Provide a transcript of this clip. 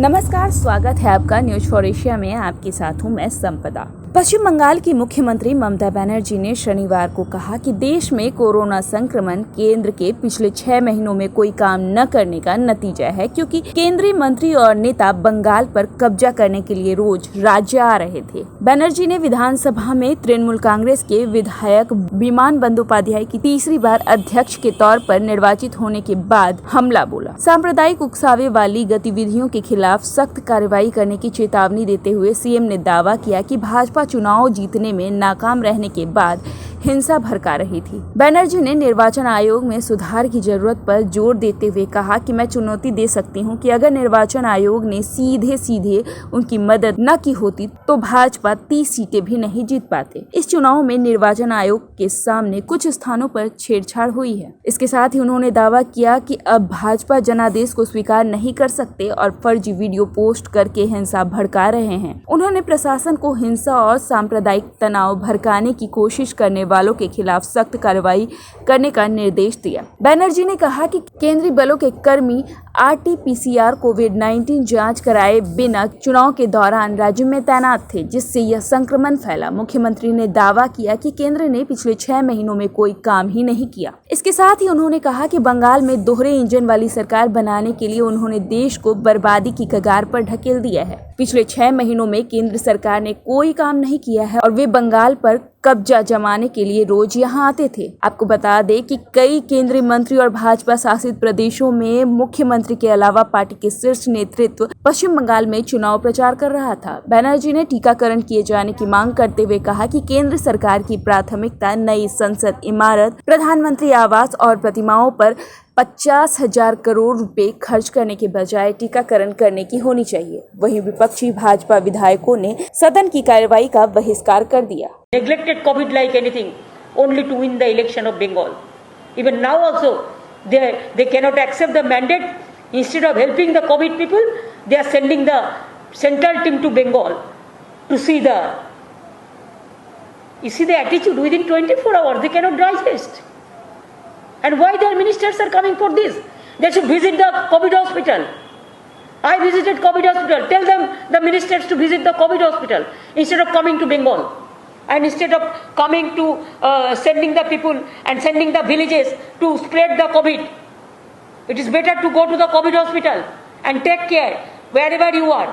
नमस्कार, स्वागत है आपका न्यूज फॉर एशिया में। आपके साथ हूं मैं संपदा। पश्चिम बंगाल की मुख्यमंत्री ममता बनर्जी ने शनिवार को कहा कि देश में कोरोना संक्रमण केंद्र के पिछले 6 महीनों में कोई काम न करने का नतीजा है, क्योंकि केंद्रीय मंत्री और नेता बंगाल पर कब्जा करने के लिए रोज राज्य आ रहे थे। बनर्जी ने विधानसभा में तृणमूल कांग्रेस के विधायक विमान बंदोपाध्याय की तीसरी बार अध्यक्ष के तौर पर निर्वाचित होने के बाद हमला बोला। सांप्रदायिक उकसावे वाली गतिविधियों के खिलाफ सख्त कार्रवाई करने की चेतावनी देते हुए सीएम ने दावा किया कि भाजपा चुनाव जीतने में नाकाम रहने के बाद हिंसा भड़का रही थी। बनर्जी ने निर्वाचन आयोग में सुधार की जरूरत पर जोर देते हुए कहा कि मैं चुनौती दे सकती हूं कि अगर निर्वाचन आयोग ने सीधे उनकी मदद न की होती तो भाजपा 30 सीटें भी नहीं जीत पाते। इस चुनाव में निर्वाचन आयोग के सामने कुछ स्थानों पर छेड़छाड़ हुई है। इसके साथ ही उन्होंने दावा किया कि अब भाजपा जनादेश को स्वीकार नहीं कर सकते और फर्जी वीडियो पोस्ट करके हिंसा भड़का रहे हैं। उन्होंने प्रशासन को हिंसा और सांप्रदायिक तनाव भड़काने की कोशिश करने वालों के खिलाफ सख्त कार्रवाई करने का निर्देश दिया। बनर्जी ने कहा कि केंद्रीय बलों के कर्मी RT-PCR कोविड-19 जांच कराए बिना चुनाव के दौरान राज्य में तैनात थे, जिससे यह संक्रमण फैला। मुख्यमंत्री ने दावा किया कि केंद्र ने पिछले 6 महीनों में कोई काम ही नहीं किया। इसके साथ ही उन्होंने कहा कि बंगाल में दोहरे इंजन वाली सरकार बनाने के लिए उन्होंने देश को बर्बादी की कगार पर ढकेल दिया है। पिछले 6 महीनों में केंद्र सरकार ने कोई काम नहीं किया है और वे बंगाल पर कब्जा जमाने के लिए रोज यहां आते थे। आपको बता दें कि कई केंद्रीय मंत्री और भाजपा शासित प्रदेशों में मुख्यमंत्री के अलावा पार्टी के शीर्ष नेतृत्व पश्चिम बंगाल में चुनाव प्रचार कर रहा था। बनर्जी ने टीकाकरण किए जाने की मांग करते हुए कहा कि केंद्र सरकार की प्राथमिकता नई संसद इमारत, प्रधानमंत्री आवास और प्रतिमाओं पर 50,000 करोड़ रुपए खर्च करने के बजाय टीकाकरण करने की होनी चाहिए। वहीं विपक्षी भाजपा विधायकों ने सदन की कार्यवाही का बहिष्कार कर दिया। Neglected COVID like anything only to win the election of Bengal. Even now also they cannot accept the mandate. Instead of helping the COVID people, they are sending the central team to Bengal to see the. You see the attitude within 24 hours. They cannot digest. And why their ministers are coming for this? They should visit the COVID hospital. I visited COVID hospital. Tell them the ministers to visit the COVID hospital instead of coming to Bengal. And instead of coming to sending the people and sending the villages to spread the COVID, it is better to go to the COVID hospital and take care wherever you are.